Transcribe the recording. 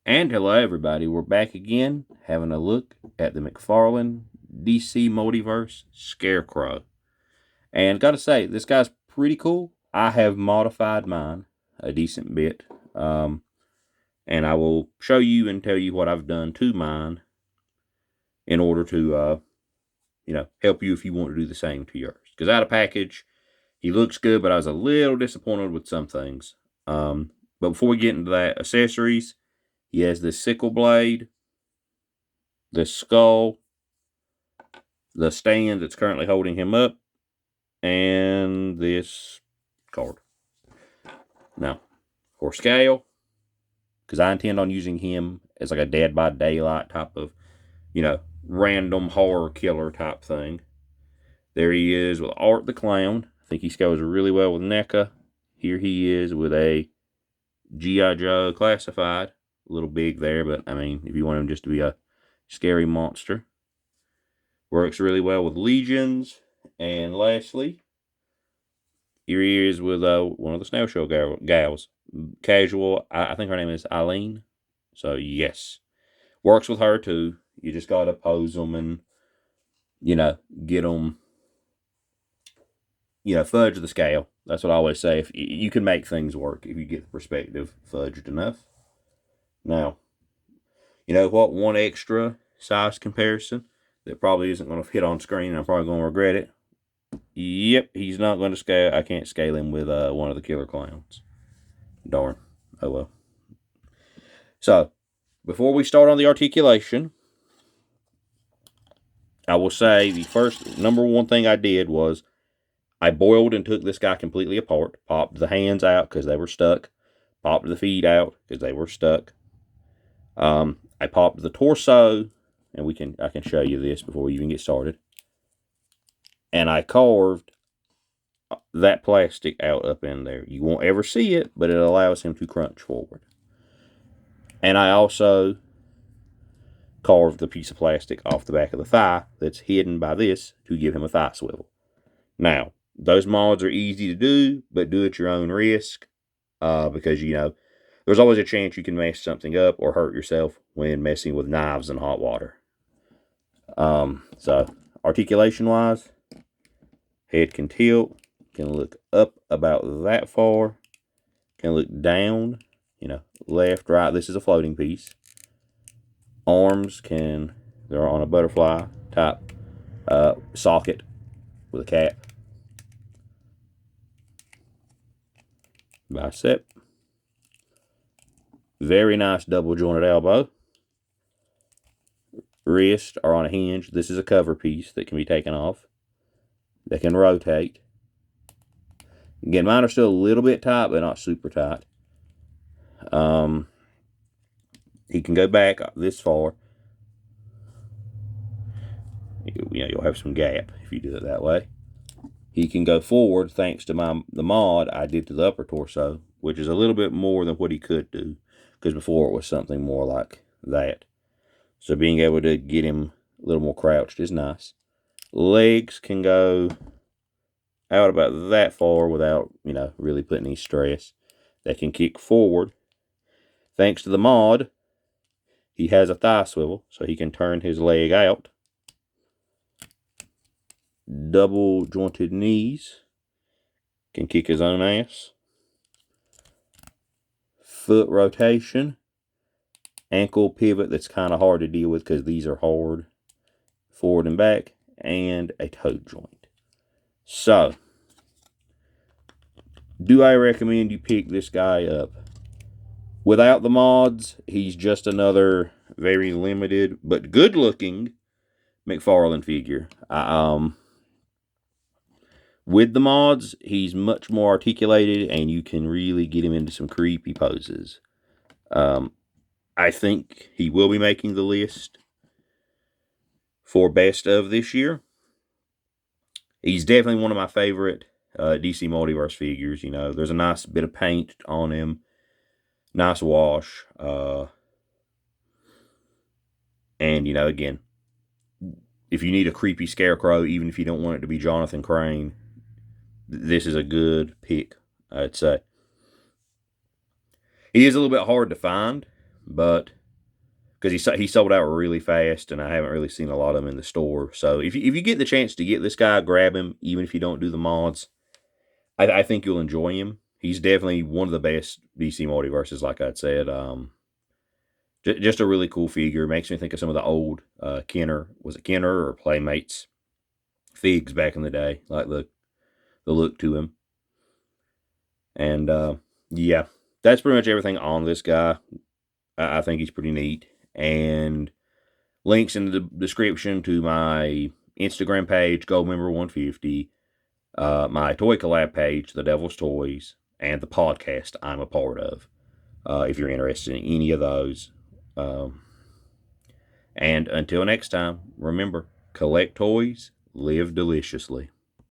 And hello everybody, we're back again having a look at the McFarlane DC Multiverse Scarecrow. And gotta say, this guy's pretty cool. I have modified mine a decent bit. And I will show you and tell you what I've done to mine in order to, help you if you want to do the same to yours. Because out of package, he looks good, but I was a little disappointed with some things. But before we get into that, accessories, he has this sickle blade, this skull, the stand that's currently holding him up, and this card. Now, for scale, because I intend on using him as like a Dead by Daylight type of, random horror killer type thing. There he is with Art the Clown. I think he scales really well with NECA. Here he is with a G.I. Joe Classified. A little big there, but I mean, if you want him just to be a scary monster. Works really well with Legions. And lastly, here he is with one of the Snail Show gals. Casual, I think her name is Eileen. So, yes. Works with her, too. You just got to pose them and, get them, fudge the scale. That's what I always say. If you can make things work if you get the perspective fudged enough. Now, you know what? One extra size comparison that probably isn't going to fit on screen, and I'm probably going to regret it. Yep, he's not going to scale. I can't scale him with one of the killer clowns. Darn. Oh well. So, before we start on the articulation, I will say the first number one thing I did was I boiled and took this guy completely apart. Popped the hands out because they were stuck. Popped the feet out because they were stuck. I popped the torso, and I can show you this before we even get started. And I carved that plastic out up in there. You won't ever see it, but it allows him to crunch forward. And I also carved the piece of plastic off the back of the thigh that's hidden by this to give him a thigh swivel. Now, those mods are easy to do, but do at your own risk, because, there's always a chance you can mess something up or hurt yourself when messing with knives in hot water. So, articulation-wise, head can tilt, can look up about that far, can look down, left, right. This is a floating piece. Arms they're on a butterfly type socket with a cap. Bicep. Very nice double jointed elbow. Wrists are on a hinge. This is a cover piece that can be taken off. They can rotate. Again, mine are still a little bit tight, but not super tight. He can go back this far. You'll have some gap if you do it that way. He can go forward thanks to the mod I did to the upper torso, which is a little bit more than what he could do, because before it was something more like that. So being able to get him a little more crouched is nice. Legs can go out about that far without, really putting any stress. They can kick forward. Thanks to the mod, he has a thigh swivel, so he can turn his leg out. Double jointed knees. Can kick his own ass. Foot rotation. Ankle pivot that's kind of hard to deal with because these are hard. Forward and back. And a toe joint. So, do I recommend you pick this guy up? Without the mods, he's just another very limited but good looking McFarlane figure. With the mods, he's much more articulated and you can really get him into some creepy poses. I think he will be making the list for best of this year. He's definitely one of my favorite DC Multiverse figures. There's a nice bit of paint on him. Nice wash. And, again, if you need a creepy Scarecrow, even if you don't want it to be Jonathan Crane, this is a good pick, I'd say. He is a little bit hard to find, but because he sold out really fast, and I haven't really seen a lot of them in the store. So if you get the chance to get this guy, grab him, even if you don't do the mods. I think you'll enjoy him. He's definitely one of the best DC multiverses, like I said. Just a really cool figure. Makes me think of some of the old Kenner. Was it Kenner or Playmates figs back in the day? Like the look to him. And yeah, that's pretty much everything on this guy. I think he's pretty neat. And links in the description to my Instagram page, Goldmember150, my toy collab page, The Devil's Toys, and the podcast I'm a part of. If you're interested in any of those. And until next time, remember, collect toys, live deliciously.